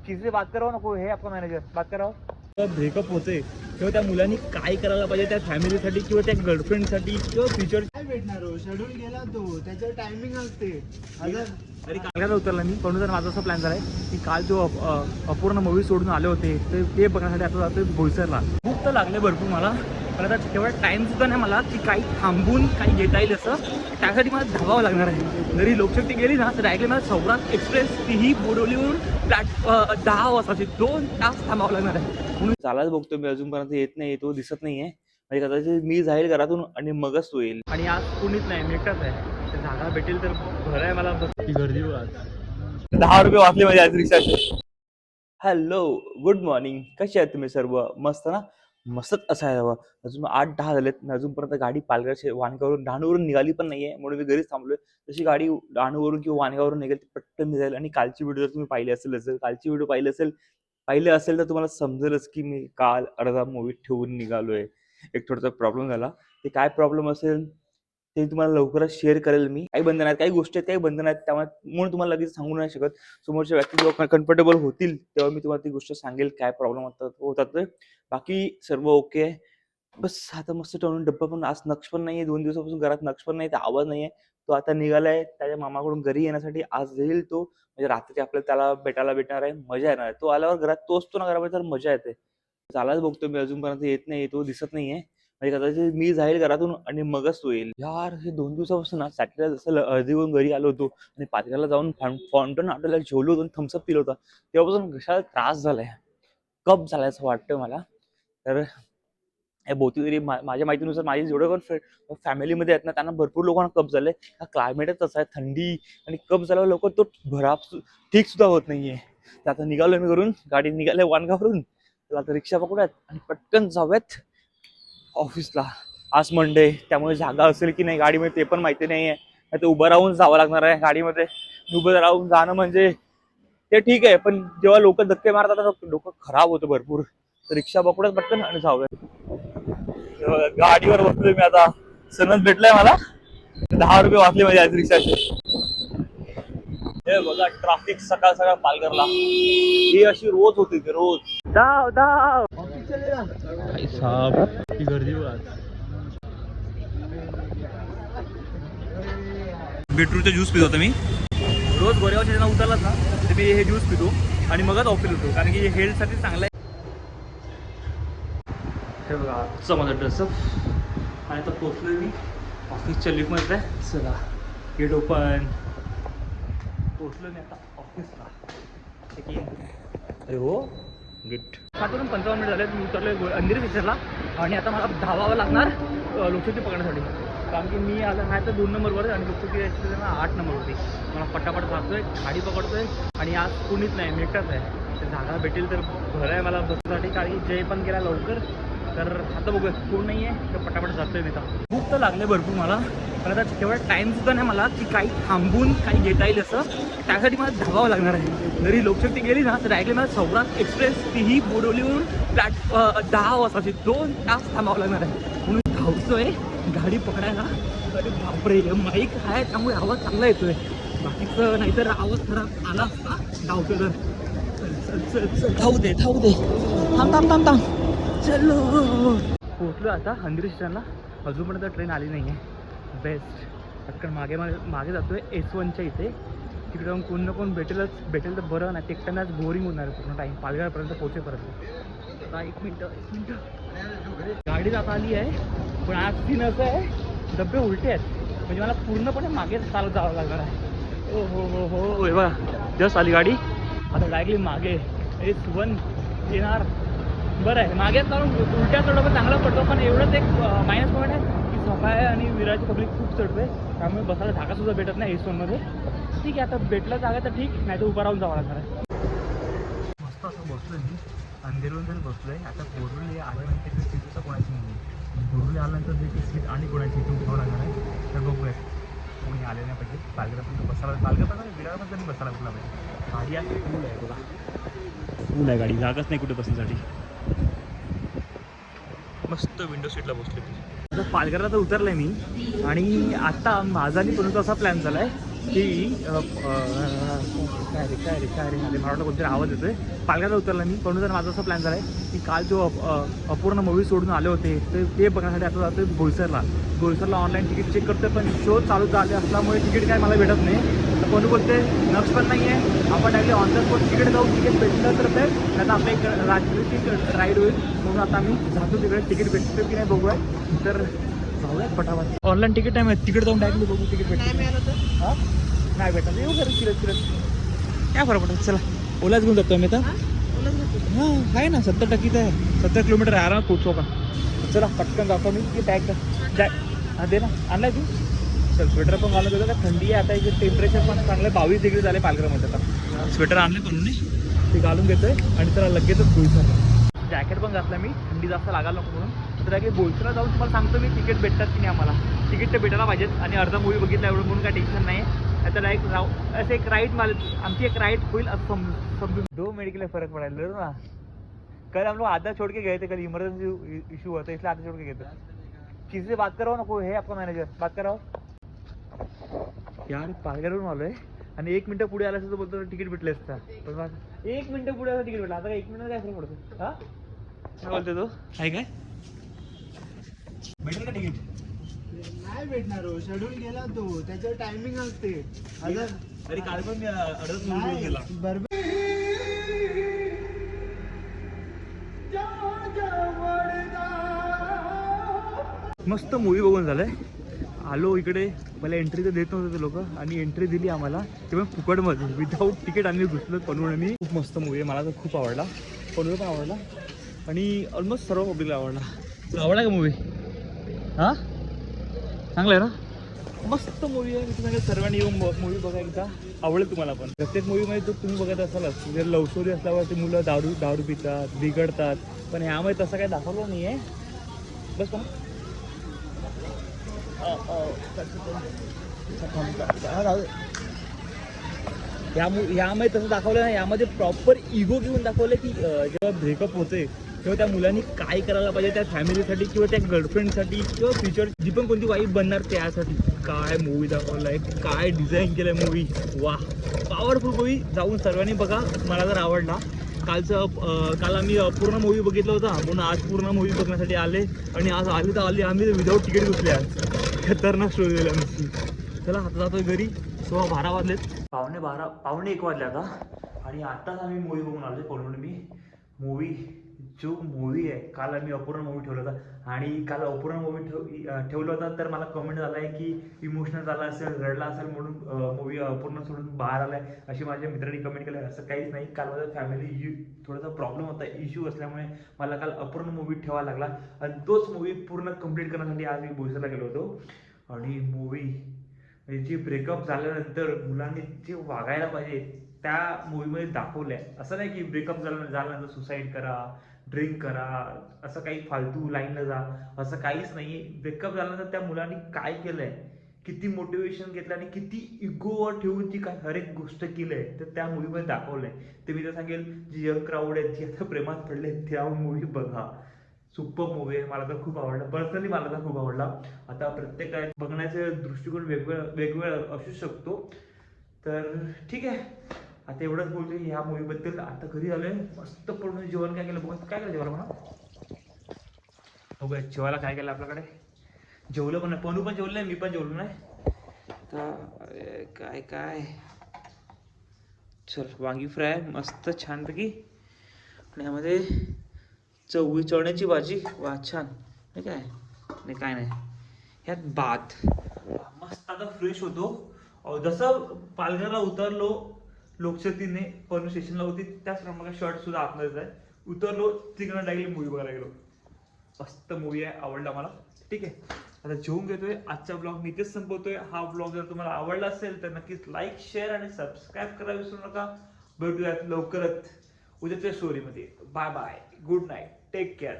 किसी बात करो ना, कोई है आपका मॅनेजर, बात करो. ब्रेकअप होते तेव्हा त्या मुलांनी काय करायला पाहिजे त्या फॅमिलीसाठी किंवा त्या गर्लफ्रेंडसाठी किंवा फ्युचर काय भेटणार हो, शेड्यूल गेला तो, त्याचं टायमिंग असते. अरे कालला उतरला मी, पण माझा असा प्लॅन झालाय की काल जो अपूर्ण मूवी सोडून आले होते ते बघण्यासाठी आता जातोय बोईसरला. खूप तर लागले भरपूर मला, पण आता तेवढा टाइम सुद्धा नाही मला की काही थांबून काही घेता येईल असं. त्यासाठी मला धावावं लागणार आहे. जरी लोकशक्ती गेली ना तर डायरेक्टली मला सौराष्ट्र एक्सप्रेस तीही बोडवलीवरून 10 वाजताची 2 तास थांबावं लागणार आहे. म्हणून चालाच बघतो मी, अजूनपर्यंत येत नाही, तो दिसत नाहीये. म्हणजे कदाचित मी जाईल घरातून आणि मगच तो येईल. आणि आज कोणीच नाही, मी एकटाच आहे. जागा भेटेल तर बरं आहे मला. बस गर्दी बघ आज. 10 रुपये वाचले माझे आज रिक्षाचे. Hello, good morning. कसे आहेत तुम्ही सर्व? मस्त ना? मस्तच असायला. अजून 8-10 झालेत, अजूनपर्यंत गाडी पालघर वानगावरून डहाणूवरून निघाली पण नाहीये, म्हणून मी घरीच थांबलोय. जशी गाडी डहाणूवरून किंवा वानगावरून निघेल ती पटकन निघेल. आणि कालची व्हिडिओ जर तुम्ही पाहिली असेल तर तुम्हाला समजेलच की मी काल अर्धा मूवी ठेवून निघालोय. एक थोडासा प्रॉब्लेम झाला. ते काय प्रॉब्लेम असेल ते तुम्हाला लवकरच शेअर करेल मी. काही बंधन आहेत, काही गोष्टी आहेत, काही बंधन आहेत, त्यामुळे म्हणून तुम्हाला लगेच सांगू नाही शकत. समोरच्या व्यक्ती जेव्हा कम्फर्टेबल होतील तेव्हा मी तुम्हाला ती गोष्ट सांगेल, काय प्रॉब्लेम होतात ते. बाकी सर्व ओके आहे. बस आता मस्त टवून डब्बा पण आज नक्ष पण नाहीये, 2 दिवसापासून घरात नक्ष पण नाही, तर आवाज नाहीये. तो आता निघालाय त्याच्या मामाकडून घरी येण्यासाठी. आज येईल तो, म्हणजे रात्री आपल्याला त्याला भेटायला भेटणार आहे, मजा येणार आहे. तो आल्यावर घरात तो असतो ना घरामध्ये तर मजा येते. चालाच बघतो मी, अजूनपर्यंत येत नाही, तो दिसत नाहीये. म्हणजे कदाचित मी जाईल घरातून आणि मगच तो येईल. यार हे 2 दिवसापासून ना सॅटर्डे जसं हळदीवरून घरी आलो होतो आणि पाचघरला जाऊन फाउंटन हॉटेलला जेवलो होतो, थम्सअप पिलो होता, तेव्हापासून घशाला त्रास झालाय, कप झालाय असं वाटतं मला. तर या भोवती तरी माझ्या माहितीनुसार माझे जेवढे पण फॅमिलीमध्ये आहेत ना त्यांना भरपूर लोकांना कप झाले. हा क्लायमेटच तसा आहे, थंडी आणि कप झाल्यावर लवकर तो ठीक सुद्धा होत नाहीये. तर आता निघालोय मी घरून, गाडी निघाले वानगावरून. तर आता रिक्षा पकडूयात आणि पटकन जाऊयात ऑफिसला. आज मंडे, त्यामुळे जागा असेल की नाही गाडीमध्ये ते पण माहिती नाहीये. तर उभं राहून जावं लागणार आहे गाडीमध्ये. उभं राहून जाणं म्हणजे ते ठीक आहे, पण जेव्हा लोक धक्के मारतात डोकं खराब होतं भरपूर. तर रिक्षा पकडूयात पटकन आणि जाऊयात. गाडीवर बसलोय मी आता, सनद भेटलाय मला. 10 रुपये वाचले माझे आज रिक्षाचे. हे बघा ट्रॅफिक सकाळ सकाळ पालघरला, ही अशी रोज होती ती रोज. धाव धाव भाई साहब, ही गर्दी बघा. बीटरूटचा ज्यूस पितो आता मी रोज. गोरेगावच्या जण उतरलात ना तर मी हे ज्यूस पितो आणि मगच ऑफिस होतो, कारण की हे हेल्थसाठी चांगलं आहे. हे बघा आजचा माझा ड्रेसअप. आणि आता पोचलोय मी ऑफिसच्या लिफ्टमध्ये. चला गेट ओपन. पोचलो मी आता ऑफिसला. अरे हो गेट 7:55 मिनिट झाले. मी उतरलोय अंधेरी स्टेशनला आणि आता मला धावावं लागणार लोकशक्ती पकडण्यासाठी, कारण की मी आलं नाही तर 2 नंबरवर आणि लोकशक्ती 8 नंबरवरती. मला पटापट जातोय, गाडी पकडतोय आणि आज कोणीच नाही, मी एकटाच आहे. तर जागा भेटेल तर बरं आहे मला बसण्यासाठी, कारण की जय पण गेला लवकर. तर आता बघूया, कोण नाही आहे तर पटापट जातोय मी. आता खूप तर लागले भरपूर मला, पण आता तेवढा टाइम सुद्धा नाही मला की काही थांबून काही घेता येईल असं. त्यासाठी मला धावावं लागणार आहे. जरी लोकशक्ती गेली ना तर डायरेक्टली मला सौराष्ट्र एक्सप्रेस तीही बोडवलीवरून 10 वाजताची 2 तास थांबावं लागणार आहे. म्हणून धावतोय गाडी पकडायला. अरे बापरे, माईक आहे त्यामुळे आवाज चांगला येतोय, बाकीचं नाहीतर आवाज खराब आला असता. धावतो तर धावू दे थांब चलो. पोहोचलो आता अंधेरी स्टेशनला. अजूनपर्यंत ट्रेन आली नाही आहे. बेस्ट. पटकन मागे जातोय S1च्या इथे. तिकडे जाऊन कोण ना कोण भेटेल तर बरं, नाही एकट्यानाच बोरिंग होणार आहे पूर्ण टाईम पालघरपर्यंत पोहोचेपर्यंत. आता एक मिनटं गाडी जाता आली आहे, पण आज सीन असं आहे डबे उलटे आहेत, म्हणजे मला पूर्णपणे मागे चालत जावं लागणार आहे. हो हे बघा जस्ट आली गाडी. आता डायरेक्टली मागे S1 येणार. बरं आहे मागे चालून उलट्या चढवं पण चांगला पडतो, पण एवढंच एक मायनस पॉईंट आहे की सफाई आणि विराची पब्लिक खूप चढते, त्यामुळे बसायला जागासुद्धा भेटत नाही S1मध्ये. ठीक आहे, आता भेटलं जागा तर ठीक, नाही तर उभं राहून जावं लागणार आहे. मस्त असं बसलोय मी, अंधेरीवर तरी बसलोय. आता बोरवली आल्यानंतर सीटचं कोणाची नाही, बोरवली आल्यानंतर देखील सीट आणि कोणाची इथे उठावं लागणार आहे. तर बघूया, कोणी आले नाही पाहिजे. पालघरपर्यंत पालघरपर्यंत विरारपर्यंत तरी बसायला कुठला पाहिजे. गाडी आहे फुल आहे बघा, फुल आहे गाडी, जागाच नाही कुठे बसण्यासाठी. मस्त विंडो सीटला बसले. आता पालघरला तर उतरलंय मी आणि आता माझा आणि पुण्याचा असा प्लॅन झाला आहे की काय रे अरे मला वाटलं कोणतरी आवाज येतोय. पालघरला उतरला मी, पण माझा असा प्लॅन झाला आहे की काल जो अपूर्ण मूवी सोडून आले होते ते बघण्यासाठी आता जातो बोईसरला ऑनलाईन तिकीट चेक करतोय, पण शो चालू झाले असल्यामुळे तिकीट काय मला भेटत नाही. तर कोणी बोलते नक्स पण नाही आहे, आपण direct on the spot ticket जाऊन तिकीट भेटलं तर ते नाही तर आपल्या एक रात्रीची राईड होईल. म्हणून आता आम्ही जातो तिकडे, तिकीट भेटतो की नाही बघूया. तर जाऊया फटाफट. ऑनलाईन तिकीट नाही मिळत, तिकीट जाऊन डायरेक्टली बघू तिकीट भेटतं. हां नाही भेटत, येऊ खरं फिरत काय फरक पडतो. चला ओलाच घेऊन जातो मी आता. हां आहे ना 70% आहे, 70 किलोमीटर आहे, आरामात पोचतो का. चला पटकन जातो मी की टॅग हां दे ना, आणलाय तू. चल स्वेटर पण घालून देतो का, थंडी आहे आता. इथे टेम्परेचर पण चांगलं 22 डिग्री झाले पालघरमध्ये. आता स्वेटर आणले पण ते घालून घेतोय आणि त्याला लगेचच बोईसरला जॅकेट पण घातलं मी, थंडी जास्त लागायला नको म्हणून. तर डायरेक्ट बोईसरला जाऊन तुम्हाला सांगतो मी तिकीट भेटतात की नाही. आम्हाला तिकीट तर भेटायला पाहिजेत आणि अर्धा मूवी बघितला एवढं म्हणून काय टेन्शन नाही. आता डायरेक्ट असं एक राईड आमची एक राईड होईल असं समजून 2 मिनट के लिए फर्क पडायला ना. कल हम लोग आधा छोड़ के गए थे, कल इमरजेंसी इशू हुआ था इसलिए आधा छोड़ के गए थे. किसी से बात कराओ ना, कोई है आपका मॅनेजर, बात कराओ यार. पालघरवरून आलो आहे आणि 1 मिनटं पुढे आलं असं बोलतो तिकीट भेटले असतं, पण 1 मिनटं पुढे आलं तिकीट भेटलं. आता 1 मिनिट काय फरक पडतो. हां काय बोलतो तो आहे काय भेटेल का तिकीट. नाही भेटणार हो, शेड्यूल गेला तो, त्याच्यावर टायमिंग असते. अरे काल पण मी अर्धा गेला. बरोबर. मस्त मूवी बघून झालंय. आलो इकडे, मला एंट्री तर देत नव्हते ते लोक आणि एंट्री दिली आम्हाला ते पण फुकटमध्ये, विदाऊट तिकीट आम्ही घुसलो पनवेळनी. खूप मस्त मूवी आहे, मला तर खूप आवडला, पनवेळ पण आवडला आणि ऑलमोस्ट सर्व पब्लिकला आवडला. तुला आवडला का मूवी. हां चांगलं आहे ना, मस्त मूवी आहे. मी तुम्हाला सर्वांनी येऊन मूवी बघा एकदा, आवडेल तुम्हाला पण. प्रत्येक मूवीमध्ये तर तुम्ही बघत असालच, म्हणजे लव्ह स्टोरी असल्यावर ते मुलं दारू पितात, बिघडतात, पण ह्यामध्ये तसं काही दाखवलं नाही आहे. बस पण यामध्ये तसं दाखवलं नाही. यामध्ये प्रॉपर इगो घेऊन दाखवलं की जेव्हा ब्रेकअप होते तेव्हा त्या मुलांनी काय करायला पाहिजे त्या फॅमिलीसाठी किंवा त्या गर्लफ्रेंडसाठी किंवा फ्युचर जी पण कोणती वाईफ बनणार त्यासाठी. काय मूवी दाखवला आहे, काय डिझाईन केलं आहे मूवी, वा पॉवरफुल मूवी. जाऊन सर्वांनी बघा, मला जर आवडला. काल आम्ही पूर्ण मूवी बघितला होता, म्हणून आज पूर्ण मूवी बघण्यासाठी आले आणि आज आले आम्ही विदाऊट तिकीट घुसले. आज खतरनाक स्टोरी दिली आमची. चला आता जातोय घरी. 12 वाजलेत, पावणे 1 वाजले आता आणि आत्ताच आम्ही मूवी बघून आलो. कोण मी मूवी आहे, काल आम्ही अपूर्ण मूवी ठेवला होता आणि काल अपूर्ण मूवी ठेवलं होता. तर मला कमेंट झाला आहे की इमोशनल झाला असेल, रडला असेल म्हणून मूवी अपूर्ण सोडून बाहेर आलाय, अशी माझ्या मित्रांनी कमेंट केलं. असं काहीच नाही. काल माझा फॅमिली थोडासा प्रॉब्लेम होता, इश्यू असल्यामुळे मला काल अपूर्ण मूवी ठेवायला लागला आणि तोच मूवी पूर्ण कंप्लीट करण्यासाठी आज मी बोईसरला गेलो होतो. आणि मूवी जी ब्रेकअप झाल्यानंतर मुलांनी जे वागायला पाहिजे त्या मूवीमध्ये दाखवलं आहे. असं नाही की ब्रेकअप झाल्यानंतर सुसाईड करा, ड्रिंक करा, असं काही फालतू लाईनला जा, असं काहीच नाही. ब्रेकअप झाल्यानंतर त्या मुलांनी काय केलं आहे, किती मोटिवेशन घेतलं आणि किती इगोवर ठेवून ती काय हर एक गोष्ट केली आहे तर त्या मूवीमध्ये दाखवलं आहे. ते मी तर सांगेल जी यंग क्राऊड आहे जी आता प्रेमात पडले त्या मूवी बघा. सुपर मूवी आहे, मला तर खूप आवडला. पर्सनली मला तर खूप आवडला. आता प्रत्येक बघण्याचे दृष्टिकोन वेगवेगळा असू शकतो. तर ठीक आहे, आता एवढंच बोलतोय ह्या मूवीबद्दल. आता घरी आलोय, मस्त पडून जेवण काय केलं बघ. काय केलं जेवायला म्हणा बघूया जेवायला काय केलं आपल्याकडे. जेवलं पण नाही, पनू पण जेवलं नाही, मी पण जेवलो नाही. तर काय चल वांगी फ्राय मस्त छानपैकी आणि यामध्ये चवळ्याची भाजी, वा छान. नाही काय नाही ह्यात भात मस्त. आता फ्रेश होतो. जसं पालघरला उतरलो लोकशक्तीने पनवेल स्टेशनला होती त्याचप्रमाणे शर्ट सुद्धा आतमध्येच आहे. उतरलो तिकडनं डायरेक्ट मूवी बघायला गेलो. मस्त मूवी आहे, आवडला मला. ठीक आहे, आता जेवून घेतोय. आजचा ब्लॉग मी इथेच संपवतोय. हा ब्लॉग जर तुम्हाला आवडला असेल तर नक्कीच लाईक, शेअर आणि सबस्क्राईब करायला विसरू नका. भेटूयात लवकरच उद्याच्या स्टोरीमध्ये. Bye bye, good night, take care.